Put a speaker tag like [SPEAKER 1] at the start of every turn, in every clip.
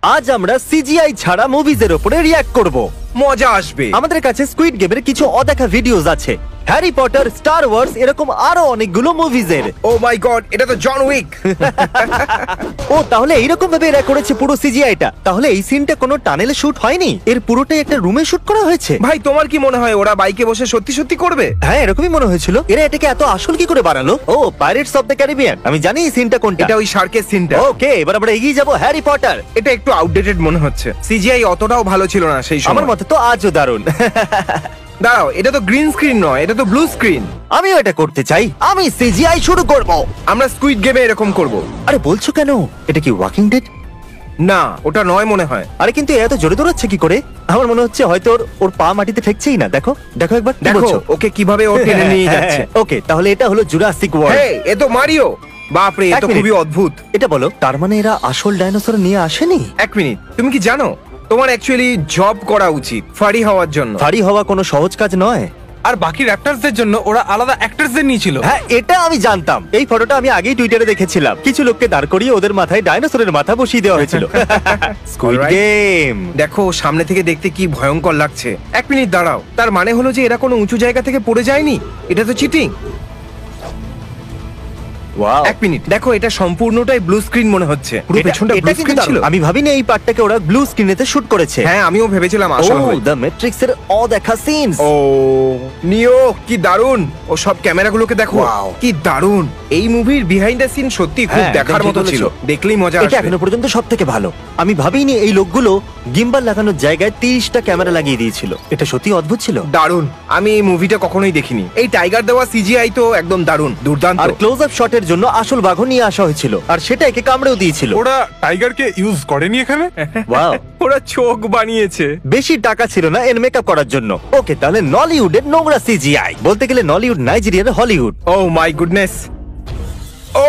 [SPEAKER 1] আজ আমরা সিজিআই ছাড়া মুভিজের উপরে রিয়্যাক্ট করব।
[SPEAKER 2] মজা আসবে।
[SPEAKER 1] আমাদের কাছে স্কুইড গেমের কিছু অদেখা ভিডিওস আছে, হ্যারি পটার, স্টার ওয়ার্স, এরকম আরো অনেকগুলো মুভিজের।
[SPEAKER 2] ও মাই গড, এটা তো জন উইক।
[SPEAKER 1] ও তাহলে এইরকম ভাবে এরা করেছে পুরো সিজিআইটা। তাহলে এই সিনটা কোনো টানেলে শুট হয়নি, এর পুরোটাই একটা রুমে শুট করা হয়েছে।
[SPEAKER 2] ভাই তোমার কি মনে হয় ওরা বাইকে বসে সত্যি সত্যি করবে?
[SPEAKER 1] হ্যাঁ এরকমই মনে হয়েছিল। এরা এটাকে এত আসল কি করে বানালো? ও পাইরেটস অফ দ্য ক্যারিবিয়ান, আমি জানি এই সিনটা কোনটা।
[SPEAKER 2] এটা ওই শার্কের সিনটা।
[SPEAKER 1] ওকে এবার আমরা এগিয়ে যাব হ্যারি পটার।
[SPEAKER 2] এটা একটু আউটডেটেড মনে হচ্ছে, সিজিআই অতটাও ভালো ছিল না সেই সময়।
[SPEAKER 1] আমার মতে তো আজও দারুণ।
[SPEAKER 2] দাঁড়াও, এটা তো গ্রিন স্ক্রিন নয়, এটা তো ব্লু স্ক্রিন।
[SPEAKER 1] আমিও এটা করতে চাই, আমি সিজিআই শুরু করব।
[SPEAKER 2] আমরা স্কুইড গেমে এরকম করব।
[SPEAKER 1] আরে বলছো কেন? এটা কি ওয়াকিং ডেড?
[SPEAKER 2] না, ওটা নয় মনে হয়।
[SPEAKER 1] আরে কিন্তু এত জোরে দৌড়াচ্ছে কি করে? আমার মনে হচ্ছে হয়তো ওর পা মাটিতে ঠেকছেই না। দেখো দেখো একবার, কি
[SPEAKER 2] দেখো
[SPEAKER 1] বলছো?
[SPEAKER 2] ওকে কিভাবে ও টেনে নিয়ে যাচ্ছে।
[SPEAKER 1] ওকে তাহলে এটা হলো জুরাসিক ওয়ার্ল্ড।
[SPEAKER 2] হেই, এ তো মারিও। বাপরে, এ
[SPEAKER 1] এক
[SPEAKER 2] তো
[SPEAKER 1] মিনিট।
[SPEAKER 2] খুবই অদ্ভুত।
[SPEAKER 1] এটা বলো, তার মানে এরা আসল ডাইনোসর নিয়ে আসেনি?
[SPEAKER 2] এক মিনিট, তুমি কি জানো তোমার অ্যাকচুয়ালি জব করা উচিত ফাড়ি হওয়ার জন্য।
[SPEAKER 1] ভারী হওয়া কোনো সহজ কাজ নয়।
[SPEAKER 3] আর বাকি র্যাপটার্সদের জন্য ওরা আলাদা অ্যাক্টরসদের নিয়েছিল।
[SPEAKER 1] হ্যাঁ এটা আমি জানতাম। এই ফটোটা আমি আগেই টুইটারে দেখেছিলাম। কিছু লোককে দাঁড় করিয়ে ওদের মাথায় ডাইনোসরের মাথা বসিয়ে দেওয়া হয়েছিল। Squid
[SPEAKER 2] Alright.
[SPEAKER 1] গেম।
[SPEAKER 2] দেখো সামনে থেকে দেখতে কি ভয়ঙ্কর লাগছে। এক মিনিট দাঁড়াও, তার মানে হলো যে এরা কোনো উঁচু জায়গা থেকে পড়ে যায়নি? এটা তো চিটিং।
[SPEAKER 1] ওয়াও,
[SPEAKER 2] এক মিনিট, দেখো এটা সম্পূর্ণটাই ব্লু স্ক্রিন মনে হচ্ছে। পুরো পেছনটা ব্লু স্ক্রিন ছিল।
[SPEAKER 1] আমি ভাবিনি এই পার্টটাকে ওরা ব্লু স্ক্রিনেতে শুট করেছে।
[SPEAKER 2] হ্যাঁ আমিও ভেবেছিলাম
[SPEAKER 1] ও
[SPEAKER 2] আসলে হয়।
[SPEAKER 1] দ্য ম্যাট্রিক্সের অদেখা সিনস।
[SPEAKER 2] ও নিও, কি দারুন। ও সব ক্যামেরাগুলোকে দেখো,
[SPEAKER 1] Wow.
[SPEAKER 2] কি দারুন। এই মুভির বিহাইন্ড দ্য সিন সত্যি খুব
[SPEAKER 1] হ্যাঁ,
[SPEAKER 2] দেখার
[SPEAKER 1] একদম
[SPEAKER 2] মতো
[SPEAKER 1] ঠিক
[SPEAKER 2] ছিল,
[SPEAKER 1] বলেছো।
[SPEAKER 2] দেখলেই মজা
[SPEAKER 1] এটা
[SPEAKER 2] আসবে।
[SPEAKER 1] এখনো পর্যন্ত সবথেকে ভালো। আমি ভাবিনি এই লোকগুলো গিম্বাল লাগানোর জায়গায় 30টা ক্যামেরা লাগিয়ে দিয়েছিল। এটা সত্যি অদ্ভুত ছিল।
[SPEAKER 2] দারুন, আমি এই মুভিটা কখনোই দেখিনি। এই টাইগার দেওয়া সিজিআই তো একদম দারুন, দুর্দান্ত।
[SPEAKER 1] আর ক্লোজ আপ শটের জন্য আসল বাঘও নিয়ে আসা হয়েছিল, আর সেটা একে কামড়েও দিয়েছিল।
[SPEAKER 3] ওরা টাইগারকে ইউজ করেনি এখানে।
[SPEAKER 1] ওয়াও,
[SPEAKER 2] ওরা চোখ বানিয়েছে।
[SPEAKER 1] বেশি টাকা ছিল না এর মেকআপ করার জন্য। ওকে তাহলে নলিউডের নোংরা সিজিআই, বলতে গেলে নলিউড নাইজেরিয়ার Hollywood.
[SPEAKER 2] Oh my goodness. Oh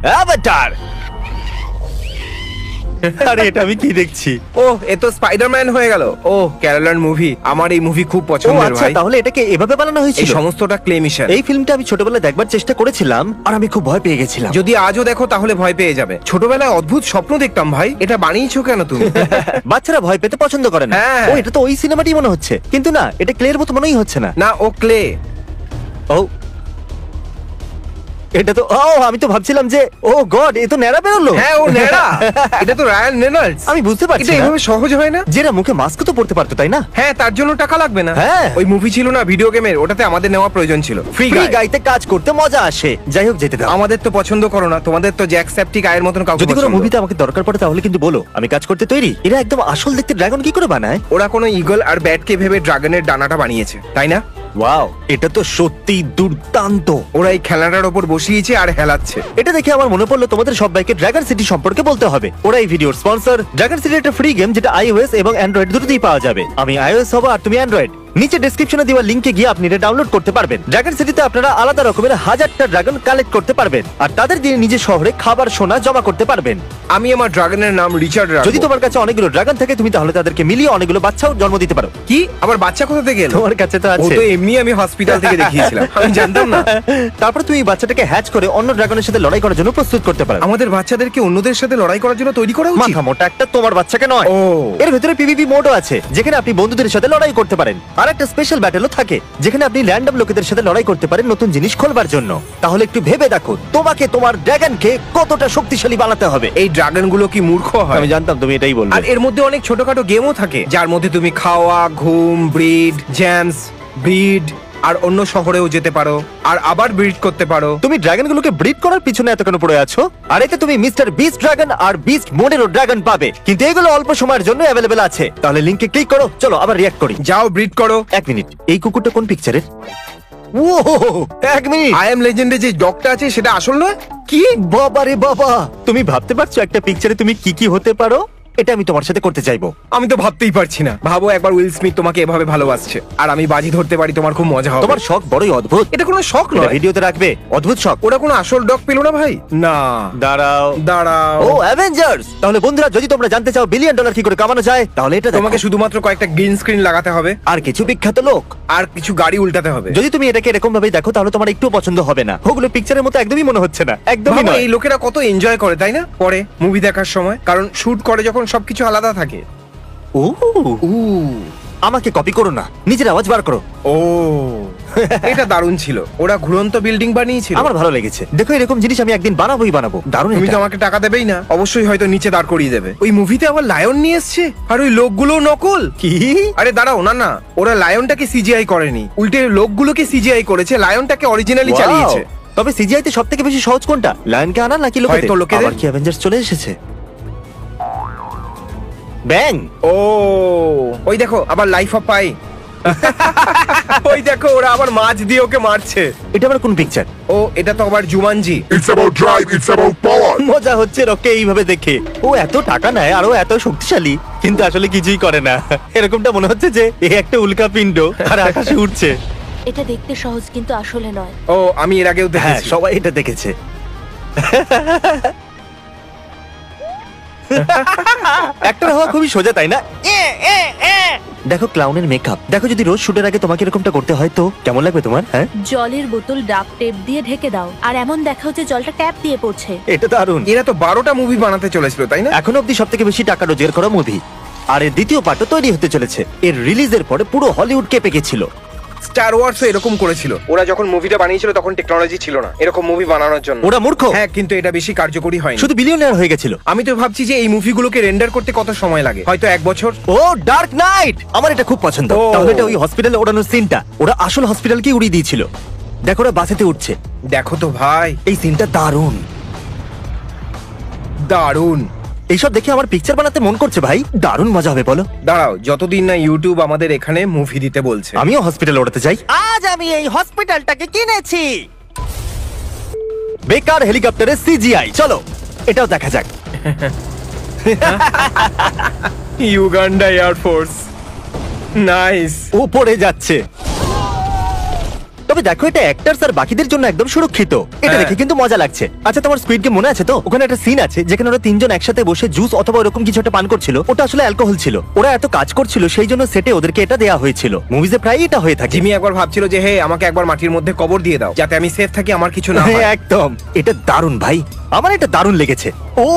[SPEAKER 1] Avatar. আরে এটা আমি কি দেখছি?
[SPEAKER 2] ও এ তো স্পাইডারম্যান হয়ে গেল। ও কেরালার মুভি, আমার এই মুভি খুব
[SPEAKER 1] ও
[SPEAKER 2] পছন্দের
[SPEAKER 1] আচ্ছা,
[SPEAKER 2] ভাই।
[SPEAKER 1] তাহলে এটাকে এভাবে বানানো
[SPEAKER 2] এই
[SPEAKER 1] হয়েছিল।
[SPEAKER 2] সমস্তটা ক্লেমিশন।
[SPEAKER 1] এই ফিল্মটা আমি ছোটবেলায় দেখবার চেষ্টা করেছিলাম, আর আমি খুব ভয় পেয়ে গেছিলাম।
[SPEAKER 2] যদি আজও দেখো তাহলে ভয় পেয়ে যাবে। ছোটবেলায় অদ্ভুত স্বপ্ন দেখতাম ভাই। এটা বানিয়েছো কেন তুমি?
[SPEAKER 1] বাচ্চারা ভয় পেতে পছন্দ করে না।
[SPEAKER 2] হ্যাঁ।
[SPEAKER 1] ও এটা তো ওই সিনেমাটি মনে হচ্ছে, কিন্তু না, এটা ক্লের মতো মনেই হচ্ছে না।
[SPEAKER 2] না, ও ক্লে।
[SPEAKER 1] ও এটা তো, ও আমি তো ভাবছিলাম যে ও গড, এ তো ন্যাড়া বেরোলো।
[SPEAKER 2] হ্যাঁ ও নেড়া। এটা তো রায়ান রেনল্ডস।
[SPEAKER 1] আমি বুঝতে পারছি
[SPEAKER 2] এটা
[SPEAKER 1] না,
[SPEAKER 2] এভাবে সহজ হয় না।
[SPEAKER 1] যেটা মুখে মাস্ক তো পড়তে পারতো তাই না?
[SPEAKER 2] হ্যাঁ, তার জন্য টাকা লাগবে না।
[SPEAKER 1] হ্যাঁ।
[SPEAKER 2] ওই মুভি ছিল না ভিডিও গেমের, ওটাতে আমাদের নেওয়া প্রয়োজন ছিল। ফ্রি
[SPEAKER 1] ফ্রি
[SPEAKER 2] গাই।
[SPEAKER 1] গাইতে কাজ করতে মজা আসে। যাই হোক, যেতে দাও।
[SPEAKER 2] আমাদের তো পছন্দ করো না, তোমাদের তো জ্যাকসেপ্টিক আয়ের মতন কাউকে
[SPEAKER 1] যদি কোনো
[SPEAKER 2] পছন্দ।
[SPEAKER 1] মুভিতে আমাকে দরকার পড়ে তাহলে কিন্তু বলো, আমি কাজ করতে তৈরি। এরা একদম আসল দেখতে ড্রাগন কি করে বানায়?
[SPEAKER 2] ওরা কোনো ইগল আর ব্যাটকে ভেবে ড্রাগনের ডানাটা বানিয়েছে, তাই না?
[SPEAKER 1] ওয়াও, এটা তো সত্যি দুর্দান্ত।
[SPEAKER 2] ওরা এই খেলনাটার ওপর বসিয়েছে আর হেলাচ্ছে।
[SPEAKER 1] এটা দেখে আমার মনে পড়লো তোমাদের সবাইকে ড্রাগন সিটি সম্পর্কে বলতে হবে। ওরা এই ভিডিওর স্পন্সর। ড্রাগন সিটি একটা ফ্রি গেম যেটা iOS এবং অ্যান্ড্রয়েড দুটোতেই পাওয়া যাবে। আমি iOS হবো আর তুমি অ্যান্ড্রয়েড। নিচে ডেসক্রিপশনে দেওয়া লিংকে গিয়ে আপনি এটা ডাউনলোড করতে পারবেন। ড্রাগন সিটিতে আপনারা আলাদা রকমের 1000টা ড্রাগন কালেক্ট করতে পারবেন, আর তাদের দিয়ে নিজের শহরে খাবার সোনা জমা করতে পারবেন।
[SPEAKER 2] আমি আমার ড্রাগনের নাম রিচার্ড রাখবো।
[SPEAKER 1] যদি তোমার কাছে অনেকগুলো ড্রাগন থাকে, তুমি তাহলে তাদেরকে মিলিয়ে অনেকগুলো বাচ্চাও জন্ম দিতে পারো।
[SPEAKER 2] কি আবার বাচ্চা কোথা থেকে এলো?
[SPEAKER 1] তোমার কাছে তো
[SPEAKER 2] ও
[SPEAKER 1] আছে।
[SPEAKER 2] তো এমনি আমি হসপিটাল থেকে দেখিয়েছিলাম, আমি জানতাম না।
[SPEAKER 1] তারপর তুমি এই বাচ্চাটাকে হ্যাচ করে অন্য ড্রাগনের সাথে লড়াই করার জন্য প্রস্তুত করতে পারো।
[SPEAKER 2] আমাদের বাচ্চাদেরকে অন্যদের সাথে লড়াই করার জন্য তৈরি করা উচিত।
[SPEAKER 1] মাথা মোটা একটা, তোমার বাচ্চাকে নয়।
[SPEAKER 2] ও।
[SPEAKER 1] এর ভিতরে পিভিপি মোডও আছে, যেখানে আপনি বন্ধুদের সাথে লড়াই করতে পারেন। আর একটা স্পেশাল ব্যাটেলও থাকে, যেখানে আপনি র্যান্ডম লোকেদের সাথে লড়াই করতে পারেন নতুন জিনিস খোলবার জন্য। তাহলে একটু ভেবে দেখো, তোমাকে তোমার ড্রাগনকে কতটা শক্তিশালী বানাতে হবে।
[SPEAKER 2] এই ড্রাগন গুলো কি মূর্খ হয়?
[SPEAKER 1] আমি জানতাম তুমি এটাই বলবে।
[SPEAKER 2] আর এর মধ্যে অনেক ছোটখাটো গেমও থাকে, যার মধ্যে তুমি খাওয়া, ঘুম, ব্রিড, জ্যামস, ব্রিড, আর অন্য শহরেও যেতে পারো, আর আবার ব্রিড করতে পারো।
[SPEAKER 1] তুমি ড্রাগনগুলোকে ব্রিড করার পিছনে এত কেন পড়ে আছো? আর এতে তুমি মিস্টার বিস্ট ড্রাগন আর বিস্ট মোডেরও ড্রাগন পাবে, কিন্তু এগুলো অল্প সময়ের জন্য অ্যাভেলেবেল আছে। তাহলে লিংকে ক্লিক করো। চলো আবার রিঅ্যাক্ট করি।
[SPEAKER 2] যাও ব্রিড করো।
[SPEAKER 1] এক মিনিট, এই কুকুরটা কোন পিকচারের? ও এক মিনিট,
[SPEAKER 2] আই এম লেজেন্ডে যে ডগটা আছে সেটা আসল নয়? কি
[SPEAKER 1] বাবা রে বাবা, তুমি ভাবতে পারছো একটা পিকচারে তুমি কি কি হতে পারো? এটা আমি তোমার সাথে করতে চাইবো।
[SPEAKER 2] আমি তো ভাবতেই পারছি না। ভাবো একবার উইল স্মিথ তোমাকে এভাবে ভালোবাসছে আর আমি বাজি ধরতে পারি, তোমার খুব মজা হবে।
[SPEAKER 1] তোমার শখ বড়ই অদ্ভুত।
[SPEAKER 2] এটা কোনো শখ
[SPEAKER 1] এটা
[SPEAKER 2] নয়।
[SPEAKER 1] ভিডিওতে রাখবে, অদ্ভুত শখ।
[SPEAKER 2] ওরা কোনো আসল ডগ পেল না ভাই? না,
[SPEAKER 1] দাঁড়াও
[SPEAKER 2] দাঁড়াও।
[SPEAKER 1] ও অ্যাভেঞ্জার্স। তাহলে বন্ধুরা, যদি তোমরা জানতে চাও $1 বিলিয়ন কি করে কামানো যায়, তাহলে এটা দেখো।
[SPEAKER 2] তোমাকে শুধুমাত্র কয়েকটা গ্রিন স্ক্রিন লাগাতে হবে
[SPEAKER 1] আর কিছু বিখ্যাত লোক।
[SPEAKER 2] আর কিছু গাড়ি উল্টাতে হবে।
[SPEAKER 1] যদি তুমি এটাকে এরকম ভাবে দেখো তাহলে তোমার একটু পছন্দ হবে না। ওগুলো পিকচারের মতো একদমই মনে হচ্ছে না, একদমই
[SPEAKER 2] ভাবো
[SPEAKER 1] নয়।
[SPEAKER 2] এই লোকেরা কত এনজয় করে তাই না পরে মুভি দেখার সময়, কারণ শুট করে যখন সবকিছু আলাদা থাকে।
[SPEAKER 1] ও আমাকে কপি করো না, নিজের আওয়াজ বার করো।
[SPEAKER 2] ও এটা দারুণ ছিল। ওরা ঘুরন্ত বিল্ডিং বানিয়েছিল।
[SPEAKER 1] আমার ভালো লেগেছে। দেখো এরকম জিনিস আমি একদিন বানাবোই বানাবো। দারুণ
[SPEAKER 2] তুমি তো
[SPEAKER 1] এটা।
[SPEAKER 2] আমাকে টাকা দেবেই না, অবশ্যই হয়তো নিচে দাঁড় করিয়ে দেবে। ওই মুভিতে আবার লায়ন নিয়ে এসছে আর ওই লোকগুলো নকল।
[SPEAKER 1] কি?
[SPEAKER 2] আরে দাঁড়াও, না না, ওরা লায়নটাকে সিজিআই করেনি, উল্টে লোকগুলোকে সিজিআই করেছে, লায়নটাকে অরিজিনালি
[SPEAKER 1] Wow!
[SPEAKER 2] চালিয়েছে।
[SPEAKER 1] তবে সিজিআই তে সবথেকে বেশি সহজ কোনটা, লায়নকে আনা নাকি লোকেদের?
[SPEAKER 2] হয়তো লোকেদের।
[SPEAKER 1] আবার কি অ্যাভেঞ্জার্স চলে এসেছে? ব্যাং।
[SPEAKER 2] ও ওই দেখো আবার লাইফ অফ পাই। ওই দেখো ওরা আবার মাছ দিয়ে ওকে মারছে।
[SPEAKER 1] এটা আবার কোন পিকচার?
[SPEAKER 2] ও এটা তো আবার Jumanji.
[SPEAKER 4] It's about drive, it's about power.
[SPEAKER 1] মজা হচ্ছে রকে এইভাবে দেখে। ও এত টাকা নেয় আর ও এত শক্তিশালী, কিন্তু আসলে কিছুই করে না। এরকমটা মনে হচ্ছে যে এ একটা উল্কা পিণ্ড আর আকাশে উঠছে।
[SPEAKER 5] এটা দেখতে সহজ কিন্তু আসলে নয়।
[SPEAKER 2] ও আমি এর আগেও
[SPEAKER 1] হ্যাঁ,
[SPEAKER 2] দেখেছি।
[SPEAKER 1] সবাই এটা দেখেছে। একটা হওয়া খুবই সোজা, তাই না? দেখো ক্লাউনের মেকআপ দেখো। যদি রোজ শুটের আগে তোমাকে এরকমটা করতে হয় তো কেমন লাগবে তোমার? হ্যাঁ,
[SPEAKER 5] জলের বোতল ডাক টেপ দিয়ে ঢেকে দাও আর এমন দেখাও যে জলটা ট্যাপ দিয়ে পড়ছে।
[SPEAKER 1] এটা দারুণ।
[SPEAKER 2] এরা তো 12টা মুভি বানাতে চলেছিল তাই না?
[SPEAKER 1] এখনো অব্দি সব থেকে বেশি টাকা রোজগার করা মুভি। আর এর দ্বিতীয় পার্টও তৈরি হতে চলেছে। এর রিলিজের পরে পুরো হলিউড কেঁপে গেছিল।
[SPEAKER 2] স্টার ওয়ার্স এরকম করেছিল। ওরা যখন মুভিটা বানিয়েছিল তখন টেকনোলজি ছিল না এরকম মুভি বানানোর জন্য।
[SPEAKER 1] ওরা মূর্খ।
[SPEAKER 2] হ্যাঁ, কিন্তু এটা বেশি কার্যকরী হয়নি।
[SPEAKER 1] শুধু বিলিয়নিয়ার হয়ে গেছিল।
[SPEAKER 2] আমি তো ভাবছি যে এই মুভিগুলোকে রেন্ডার করতে কত সময় লাগে, হয়তো 1 বছর।
[SPEAKER 1] ও ডার্ক নাইট আমার এটা খুব পছন্দ।
[SPEAKER 2] ও।
[SPEAKER 1] তাহলে এটা ওই হসপিটালে ওড়ানোর সিনটা। ওরা আসল হসপিটালকে উড়িয়ে দিয়েছিল। দেখো ওরা বাসেতে উঠছে।
[SPEAKER 2] দেখো তো ভাই,
[SPEAKER 1] এই সিনটা দারুণ।
[SPEAKER 2] দারুণ।
[SPEAKER 1] এইসব দেখে আমার পিকচার বানাতে মন করছে ভাই। দারুণ মজা হবে বলো।
[SPEAKER 2] দাঁড়াও, যতদিন না ইউটিউব আমাদের এখানে মুভি দিতে বলছে।
[SPEAKER 1] আমিও হসপিটাল ওড়াতে চাই। আজ আমি এই হসপিটালটাকে কিনেছি। বেকার হেলিকপ্টারের সিজিআই। চলো এটাও দেখা যাক।
[SPEAKER 2] Uganda air force, nice.
[SPEAKER 1] উপরে যাচ্ছে। তবে দেখো এটা অ্যাক্টরস আর বাকিদের জন্য একদম সুরক্ষিত। এটা
[SPEAKER 2] হ্যাঁ।
[SPEAKER 1] দেখে কিন্তু মজা লাগছে। আচ্ছা তোমার স্কুইড গেম মনে আছে তো? ওখানে একটা সিন আছে যেখানে ওরা 3জন একসাথে বসে জুস অথবা এরকম কিছু একটা পান করছিল। ওটা আসলে অ্যালকোহল ছিল। ওরা এত কাজ করছিল সেই জন্য সেটে ওদেরকে এটা দেয়া হয়েছিল। মুভিজে প্রায় এটা হয়ে থাকে।
[SPEAKER 2] জিমি একবার ভাবছিল যে হে আমাকে একবার মাটির মধ্যে কবর দিয়ে দাও যাতে আমি সেফ থাকি, আমার কিছু না হয়।
[SPEAKER 1] হ্যাঁ, একদম। এটা দারুণ ভাই, আমার এটা দারুণ লেগেছে। ও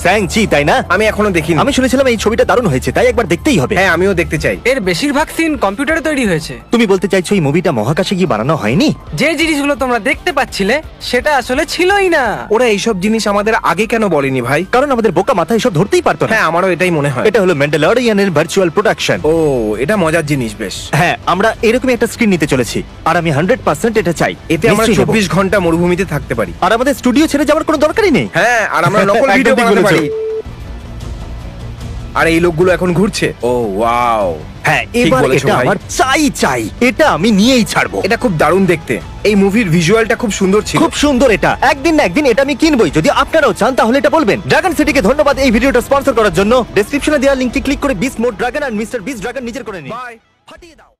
[SPEAKER 1] স্যাং-চি, তাই না?
[SPEAKER 2] আমি এখনো দেখিনি।
[SPEAKER 1] আমি শুনেছিলাম এই ছবিটা দারুণ হয়েছে, তাই একবার দেখতেই হবে।
[SPEAKER 2] হ্যাঁ আমিও দেখতে চাই।
[SPEAKER 6] এর বেশিরভাগ সিন কম্পিউটারে তৈরি হয়েছে।
[SPEAKER 1] তুমি বলতে চাইছো এই মুভিটা মহাকাশে গিয়ে বানানো হয়নি?
[SPEAKER 6] যে জিনিসগুলো তোমরা দেখতে পাচ্ছিলে সেটা আসলে ছিলই না।
[SPEAKER 2] ওরা এইসব জিনিস আমাদের আগে কেন বলেনি ভাই?
[SPEAKER 1] কারণ আমাদের বোকা মাথা এসব ধরতেই পারতো না।
[SPEAKER 2] হ্যাঁ আমারও এটাই মনে হয়।
[SPEAKER 1] এটা হলো ম্যান্ডালোরিয়ানের ভার্চুয়াল প্রোডাকশন।
[SPEAKER 2] ও এটা মজার জিনিস বেশ।
[SPEAKER 1] হ্যাঁ, আমরা এরকমই একটা স্ক্রিন নিতে চলেছি আর আমি 100% এটা চাই।
[SPEAKER 2] এতে আমরা
[SPEAKER 1] নিশ্চয়ই নেবো।
[SPEAKER 2] 24 ঘন্টা মরুভূমিতে থাকতে পারি।
[SPEAKER 1] আর আমাদের স্টুডিও ছেড়ে যাওয়ার কোনো দরকারই নেই।
[SPEAKER 2] হ্যাঁ, আর আমরা নকল
[SPEAKER 1] একদম
[SPEAKER 2] ভিডিও
[SPEAKER 1] ঠিক
[SPEAKER 2] বানাতে
[SPEAKER 1] বলেছো।
[SPEAKER 2] পারি। আর এই লোকগুলো এখন ঘুরছে। ও ওয়াও,
[SPEAKER 1] হ্যাঁ,
[SPEAKER 2] ঠিক
[SPEAKER 1] এবার
[SPEAKER 2] বলেছো
[SPEAKER 1] এটা
[SPEAKER 2] ভাই।
[SPEAKER 1] আমার চাই। এটা আমি নিয়েই ছাড়বো।
[SPEAKER 2] এটা খুব দারুণ দেখতে। এই মুভির ভিজুয়ালটা খুব সুন্দর ছিল।
[SPEAKER 1] খুব সুন্দর এটা। একদিন না একদিন এটা আমি কিনবই। যদি আপনারাও চান তাহলে এটা বলবেন। ড্রাগন সিটিকে ধন্যবাদ এই ভিডিওটা স্পন্সর করার জন্য। ডেসক্রিপশনে দেওয়া লিংকে ক্লিক করে বিস্ট মোড ড্রাগন আর মিস্টার বিস্ট ড্রাগন নিজের করে নিন।
[SPEAKER 2] বাই।
[SPEAKER 1] ফাটিয়ে দাও।